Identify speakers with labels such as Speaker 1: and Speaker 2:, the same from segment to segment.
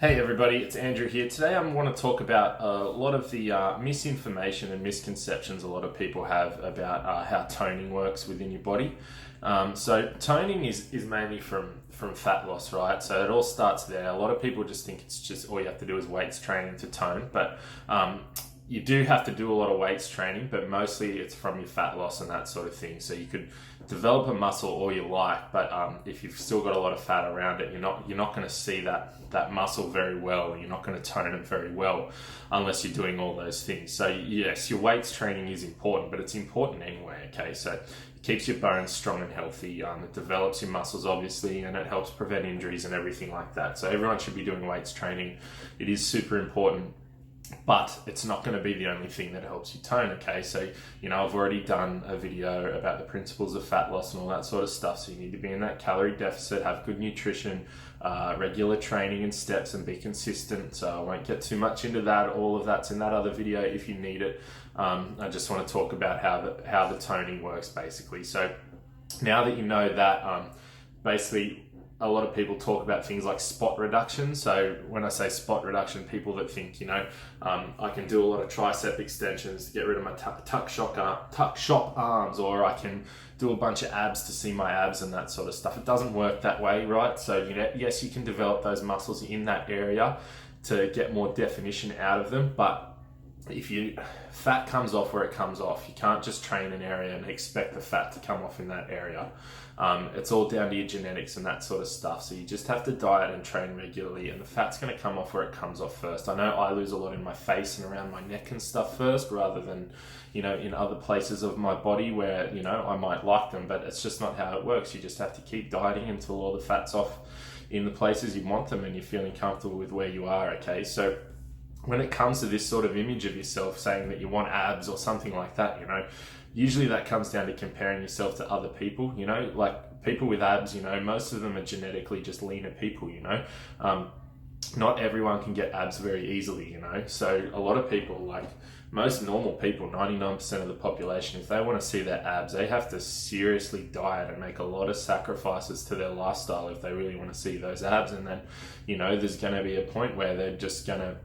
Speaker 1: Hey everybody, it's Andrew here. Today I want to talk about a lot of the misinformation and misconceptions a lot of people have about how toning works within your body. So toning is mainly from fat loss, right? So it all starts there. A lot of people just think it's just all you have to do is weights training to tone, but you do have to do a lot of weights training, but mostly it's from your fat loss and that sort of thing. So you could develop a muscle all you like, but if you've still got a lot of fat around it, you're not going to see that muscle very well. You're not going to tone it very well unless you're doing all those things. So yes, your weights training is important, but it's important anyway. Okay, so it keeps your bones strong and healthy. It develops your muscles, obviously, and it helps prevent injuries and everything like that. So everyone should be doing weights training. It is super important. But it's not going to be the only thing that helps you tone, okay? So, I've already done a video about the principles of fat loss and all that sort of stuff. So you need to be in that calorie deficit, have good nutrition, regular training and steps, and be consistent. So I won't get too much into that. All of that's in that other video if you need it. I just want to talk about how the toning works, basically. So now that you know that, basically, a lot of people talk about things like spot reduction. So when I say spot reduction, people that think, I can do a lot of tricep extensions to get rid of my tuck shop arms, or I can do a bunch of abs to see my abs and that sort of stuff. It doesn't work that way, right? So, yes, you can develop those muscles in that area to get more definition out of them, but fat comes off where it comes off. You can't just train an area and expect the fat to come off in that area. It's all down to your genetics and that sort of stuff. So you just have to diet and train regularly, and the fat's going to come off where it comes off first. I know I lose a lot in my face and around my neck and stuff first, rather than, in other places of my body where, I might like them, but it's just not how it works. You just have to keep dieting until all the fat's off in the places you want them and you're feeling comfortable with where you are, okay? So when it comes to this sort of image of yourself saying that you want abs or something like that, usually that comes down to comparing yourself to other people, like people with abs, most of them are genetically just leaner people, not everyone can get abs very easily, so a lot of people, like most normal people, 99% of the population, if they want to see their abs, they have to seriously diet and make a lot of sacrifices to their lifestyle if they really want to see those abs. And then, there's going to be a point where they're just going to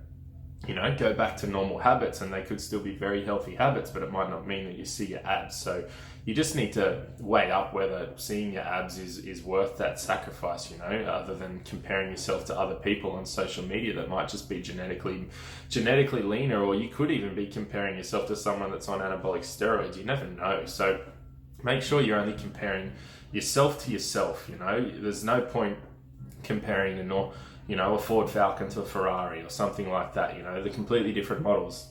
Speaker 1: go back to normal habits, and they could still be very healthy habits, but it might not mean that you see your abs. So you just need to weigh up whether seeing your abs is worth that sacrifice, other than comparing yourself to other people on social media that might just be genetically leaner, or you could even be comparing yourself to someone that's on anabolic steroids. You never know. So make sure you're only comparing yourself to yourself. There's no point comparing a Ford Falcon to a Ferrari or something like that. They're completely different models.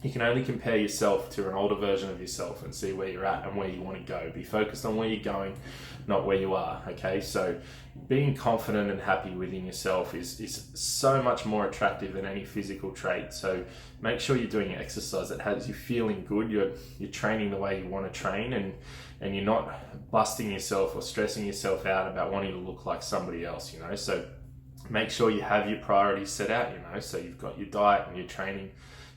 Speaker 1: You can only compare yourself to an older version of yourself and see where you're at and where you want to go. Be focused on where you're going, not where you are, okay? So being confident and happy within yourself is so much more attractive than any physical trait. So make sure you're doing exercise that has you feeling good, you're training the way you want to train, and you're not busting yourself or stressing yourself out about wanting to look like somebody else, So make sure you have your priorities set out, so you've got your diet and your training,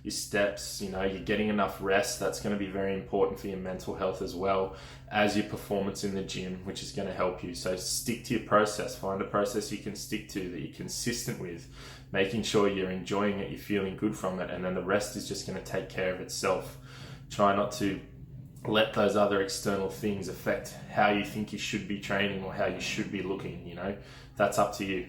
Speaker 1: your steps, you're getting enough rest. That's going to be very important for your mental health as well as your performance in the gym, which is going to help you. So stick to your process. Find a process you can stick to, that you're consistent with, making sure you're enjoying it, you're feeling good from it, and then the rest is just going to take care of itself. Try not to let those other external things affect how you think you should be training or how you should be looking, That's up to you.